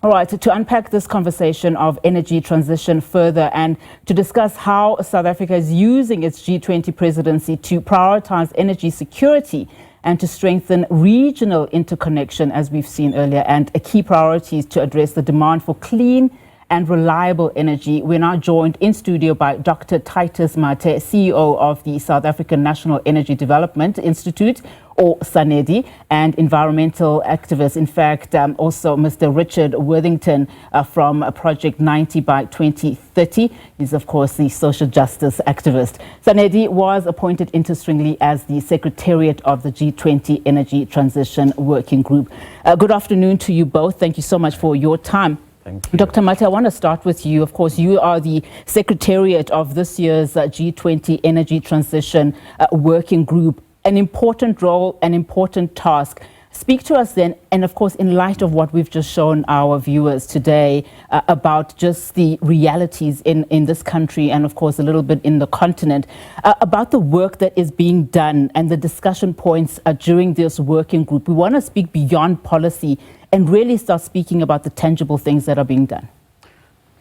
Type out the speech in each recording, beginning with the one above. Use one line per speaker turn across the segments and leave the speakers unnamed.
All right, to unpack this conversation of energy transition further and to discuss how South Africa is using its G20 presidency to prioritize energy security and to strengthen regional interconnection, as we've seen earlier, and a key priority is to address the demand for clean and reliable energy. We're now joined in studio by Dr. Titus Mathe, CEO of the South African National Energy Development Institute, or SANEDI, and environmental activist. In fact, also Mr. Richard Worthington from Project 90 by 2030. He's, of course, the social justice activist. SANEDI was appointed interestingly as the Secretariat of the G20 Energy Transition Working Group. Good afternoon to you both. Thank you so much for your time.
Thank you.
Dr. Mathe, I want to start with you. Of course, you are the Secretariat of this year's G20 Energy Transition Working Group. An important role, an important task. Speak to us then, and of course, in light of what we've just shown our viewers today about just the realities in this country and of course a little bit in the continent, about the work that is being done and the discussion points during this working group. We want to speak beyond policy and really start speaking about the tangible things that are being done.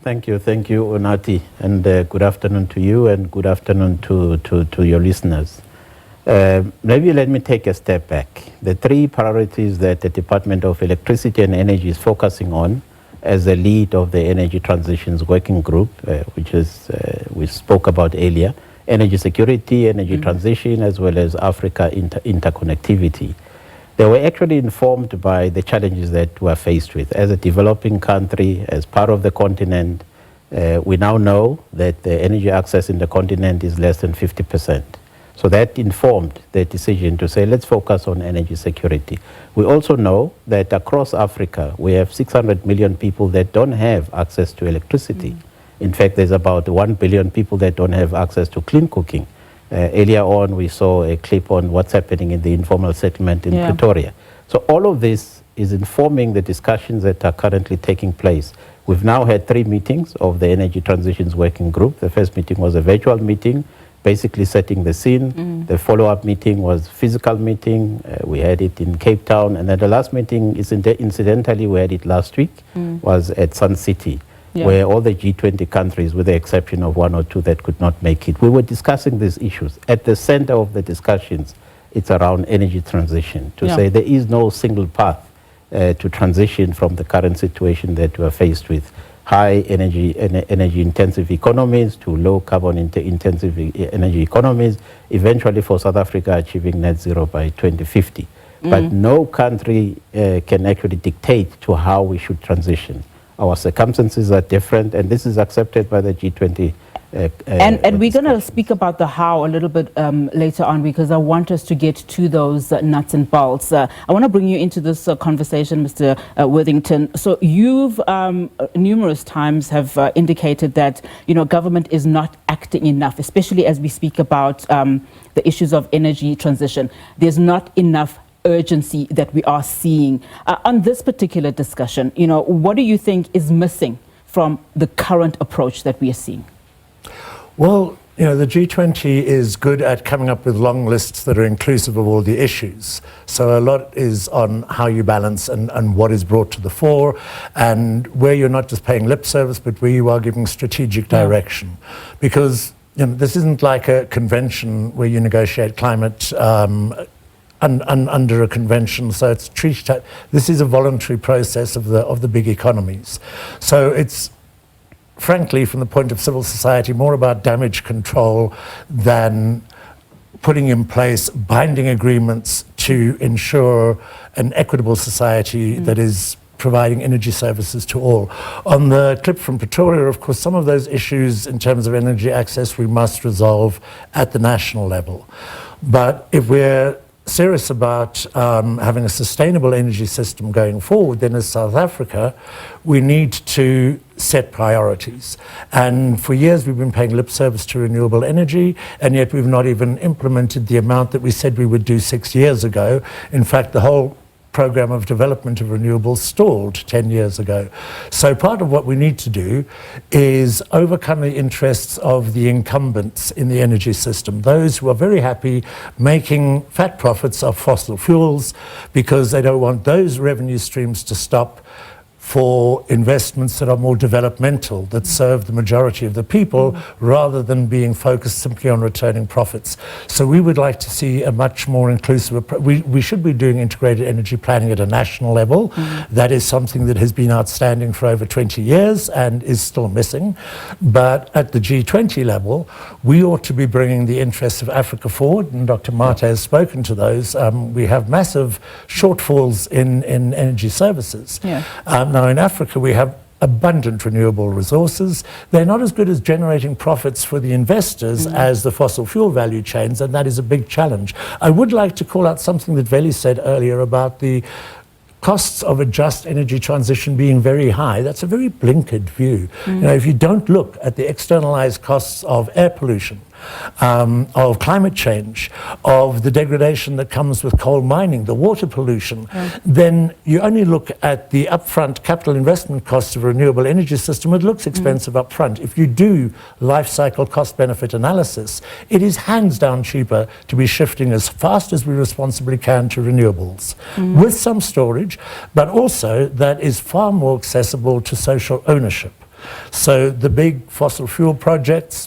Thank you, Onati, and good afternoon to you and good afternoon to your listeners. Maybe let me take a step back. The three priorities that the Department of Electricity and Energy is focusing on as the lead of the Energy Transitions Working Group, which is we spoke about earlier, energy security, energy transition, as well as Africa interconnectivity. They were actually informed by the challenges that we're faced with. As a developing country, as part of the continent, we now know that the energy access in the continent is less than 50%. So that informed the decision to say, let's focus on energy security. We also know that across Africa, we have 600 million people that don't have access to electricity. In fact, there's about 1 billion people that don't have access to clean cooking. Earlier on, we saw a clip on what's happening in the informal settlement in Pretoria. So all of this is informing the discussions that are currently taking place. We've now had 3 meetings of the Energy Transitions Working Group. The first meeting was a virtual meeting, basically setting the scene. The follow-up meeting was physical meeting. We had it in Cape Town. And then the last meeting, incidentally, we had it last week, was at Sun City, where all the G20 countries, with the exception of 1 or 2 that could not make it, we were discussing these issues. At the center of the discussions, it's around energy transition, to say there is no single path to transition from the current situation that we are faced with. High energy intensive economies to low carbon intensive energy economies, eventually for South Africa achieving net zero by 2050. But no country can actually dictate to how we should transition. Our circumstances are different, and this is accepted by the G20.
And we're going to speak about the how a little bit later on, because I want us to get to those nuts and bolts. I want to bring you into this conversation, Mr. Worthington. So you've numerous times have indicated that, you know, government is not acting enough, especially as we speak about the issues of energy transition. There's not enough urgency that we are seeing. On this particular discussion, you know, what do you think is missing from the current approach that we are seeing?
Well, you know, the G20 is good at coming up with long lists that are inclusive of all the issues. So a lot is on how you balance and what is brought to the fore, and where you're not just paying lip service, but where you are giving strategic direction. Because, you know, this isn't like a convention where you negotiate climate under a convention, so it's treated. This is a voluntary process of the big economies. So it's, frankly, from the point of civil society, more about damage control than putting in place binding agreements to ensure an equitable society that is providing energy services to all. On the clip from Pretoria, of course, some of those issues in terms of energy access we must resolve at the national level. But if we're serious about having a sustainable energy system going forward, then as South Africa, we need to set priorities. And for years we've been paying lip service to renewable energy, and yet we've not even implemented the amount that we said we would do 6 years ago. In fact, the whole program of development of renewables stalled 10 years ago. So part of what we need to do is overcome the interests of the incumbents in the energy system, those who are very happy making fat profits of fossil fuels because they don't want those revenue streams to stop, for investments that are more developmental, that serve the majority of the people, rather than being focused simply on returning profits. So we would like to see a much more inclusive approach. We should be doing integrated energy planning at a national level. That is something that has been outstanding for over 20 years and is still missing. But at the G20 level, we ought to be bringing the interests of Africa forward, and Dr. Mathe has spoken to those. We have massive shortfalls in energy services. Now in Africa we have abundant renewable resources. They're not as good as generating profits for the investors as the fossil fuel value chains, and that is a big challenge. I would like to call out something that Veli said earlier about the costs of a just energy transition being very high. That's a very blinkered view. You know, if you don't look at the externalized costs of air pollution, of climate change, of the degradation that comes with coal mining, the water pollution, then you only look at the upfront capital investment costs of a renewable energy system. It looks expensive upfront. If you do life cycle cost benefit analysis, it is hands down cheaper to be shifting as fast as we responsibly can to renewables, with some storage, but also that is far more accessible to social ownership. So the big fossil fuel projects,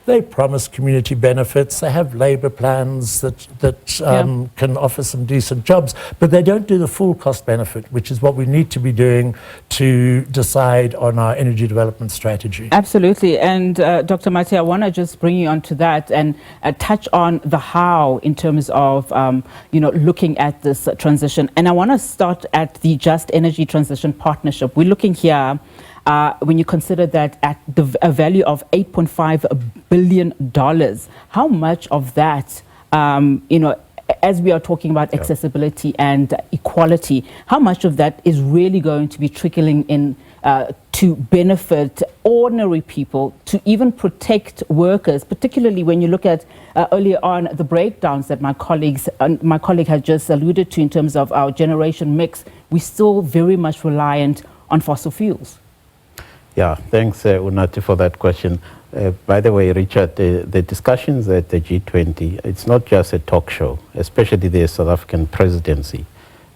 they promise community benefits, they have labour plans that can offer some decent jobs, but they don't do the full cost benefit, which is what we need to be doing to decide on our energy development strategy.
Absolutely. And Dr. Mathe, I want to just bring you onto that and touch on the how in terms of, looking at this transition. And I want to start at the Just Energy Transition Partnership. We're looking here, when you consider that at a value of $8.5 billion, how much of that, as we are talking about accessibility and equality, how much of that is really going to be trickling in to benefit ordinary people, to even protect workers, particularly when you look at earlier on the breakdowns that my colleague had just alluded to in terms of our generation mix? We're still very much reliant on fossil fuels.
Yeah, thanks, Unati, for that question. By the way, Richard, the discussions at the G20, it's not just a talk show, especially the South African presidency.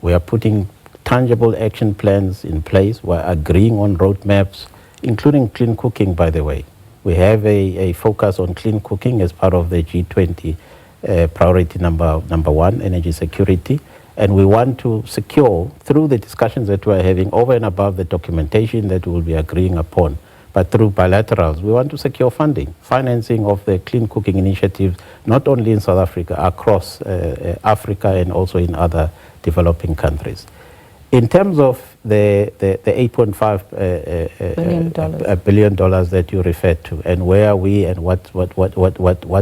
We are putting tangible action plans in place. We're agreeing on roadmaps, including clean cooking, by the way. We have a focus on clean cooking as part of the G20 priority number one, energy security. And we want to secure, through the discussions that we're having, over and above the documentation that we'll be agreeing upon, but through bilaterals, we want to secure financing of the clean cooking initiatives, not only in South Africa, across Africa and also in other developing countries. In terms of the $8.5 billion that you referred to, and where are we and what's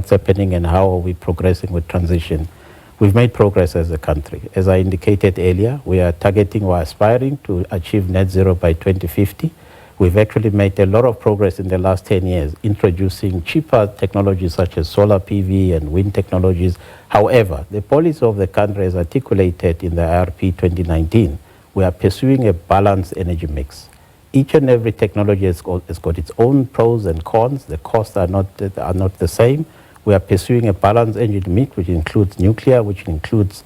happening and how are we progressing with transition, we've made progress as a country. As I indicated earlier, we are targeting or aspiring to achieve net zero by 2050. We've actually made a lot of progress in the last 10 years, introducing cheaper technologies such as solar PV and wind technologies. However, the policy of the country as articulated in the IRP 2019, we are pursuing a balanced energy mix. Each and every technology has got its own pros and cons. The costs are not the same. We are pursuing a balanced energy mix, which includes nuclear, which includes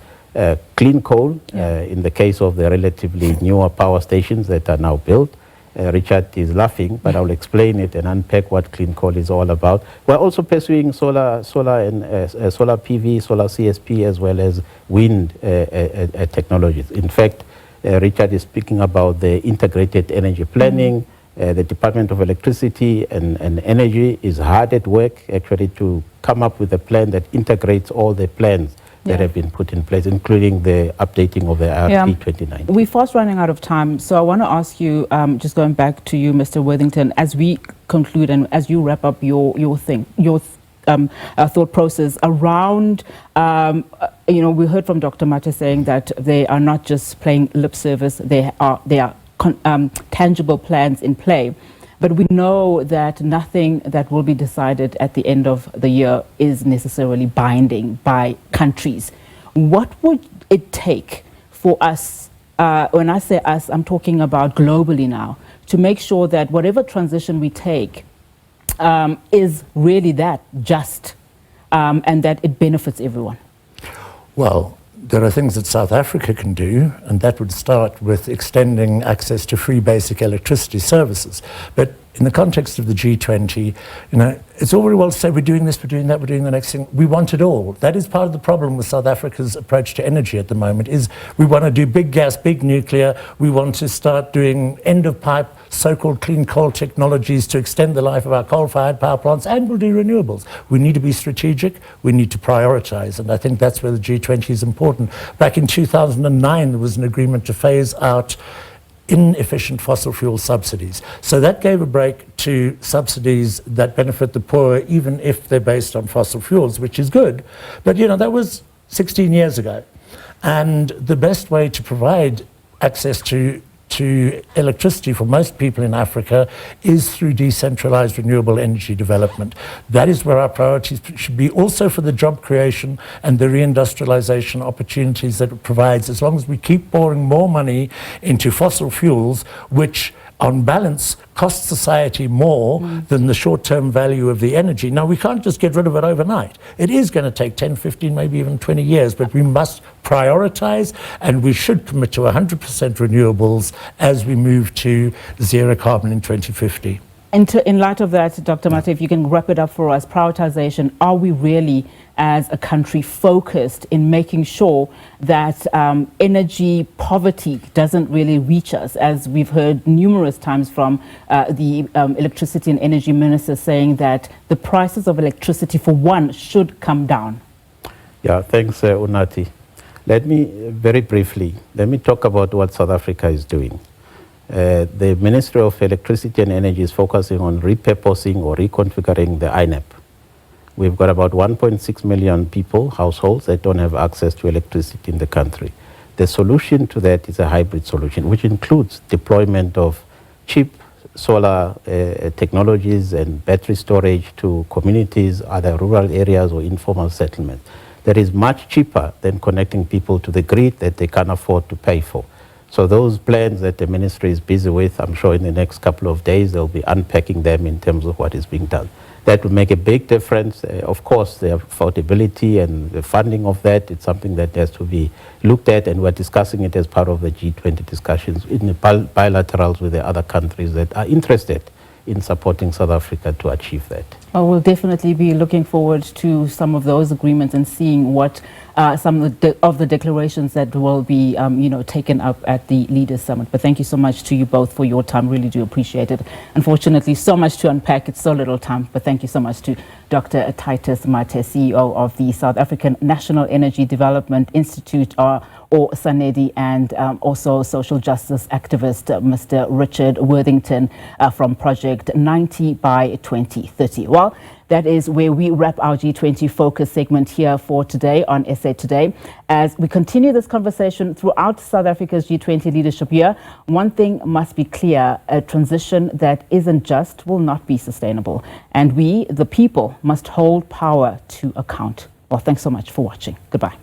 clean coal, in the case of the relatively newer power stations that are now built. Richard is laughing, but I'll explain it and unpack what clean coal is all about. We're also pursuing solar PV, solar CSP, as well as wind technologies. In fact, Richard is speaking about the integrated energy planning. The Department of Electricity and Energy is hard at work actually to come up with a plan that integrates all the plans that have been put in place, including the updating of the IRP 2019.
We're fast running out of time, so I want to ask you, just going back to you, Mr. Worthington, as we conclude and as you wrap up your thought process around, we heard from Dr. Mathe saying that they are not just playing lip service, they are tangible plans in play. But we know that nothing that will be decided at the end of the year is necessarily binding by countries. What would it take for us, when I say us, I'm talking about globally now, to make sure that whatever transition we take is really that just and that it benefits everyone?
Well, there are things that South Africa can do, and that would start with extending access to free basic electricity services. But in the context of the G20, it's all very well to say we're doing this, we're doing that, we're doing the next thing. We want it all. That is part of the problem with South Africa's approach to energy at the moment, is we want to do big gas, big nuclear. We want to start doing end-of-pipe, so-called clean coal technologies to extend the life of our coal-fired power plants, and we'll do renewables. We need to be strategic. We need to prioritize, and I think that's where the G20 is important. Back in 2009, there was an agreement to phase out inefficient fossil fuel subsidies. So that gave a break to subsidies that benefit the poor, even if they're based on fossil fuels, which is good. But, that was 16 years ago. And the best way to provide access to electricity for most people in Africa is through decentralized renewable energy development. That is where our priorities should be, also for the job creation and the reindustrialization opportunities that it provides, as long as we keep pouring more money into fossil fuels, which on balance cost society more than the short-term value of the energy. Now, we can't just get rid of it overnight. It is going to take 10, 15, maybe even 20 years, but we must prioritize, and we should commit to 100% renewables as we move to zero carbon in 2050.
And in light of that, Dr. Mathe, if you can wrap it up for us, prioritization, are we really, as a country, focused in making sure that energy poverty doesn't really reach us, as we've heard numerous times from the electricity and energy minister saying that the prices of electricity, for one, should come down?
Yeah, thanks, Unati. Let me, very briefly, talk about what South Africa is doing. The Ministry of Electricity and Energy is focusing on repurposing or reconfiguring the INEP. We've got about 1.6 million people, households, that don't have access to electricity in the country. The solution to that is a hybrid solution, which includes deployment of cheap solar technologies and battery storage to communities, either rural areas or informal settlements. That is much cheaper than connecting people to the grid that they can't afford to pay for. So those plans that the ministry is busy with, I'm sure in the next couple of days they'll be unpacking them in terms of what is being done. That will make a big difference. Of course, the affordability and the funding of that, it's something that has to be looked at, and we're discussing it as part of the G20 discussions in the bilaterals with the other countries that are interested in supporting South Africa to achieve that.
Well, we'll definitely be looking forward to some of those agreements and seeing what some of the declarations that will be, taken up at the Leaders Summit. But thank you so much to you both for your time. Really do appreciate it. Unfortunately, so much to unpack. It's so little time. But thank you so much to Dr. Titus Mathe, CEO of the South African National Energy Development Institute, or SANEDI, and also social justice activist Mr. Richard Worthington from Project 90 by 2030. Well, that is where we wrap our G20 focus segment here for today on SA Today. As we continue this conversation throughout South Africa's G20 leadership year, one thing must be clear: a transition that isn't just will not be sustainable. And we, the people, must hold power to account. Well, thanks so much for watching. Goodbye.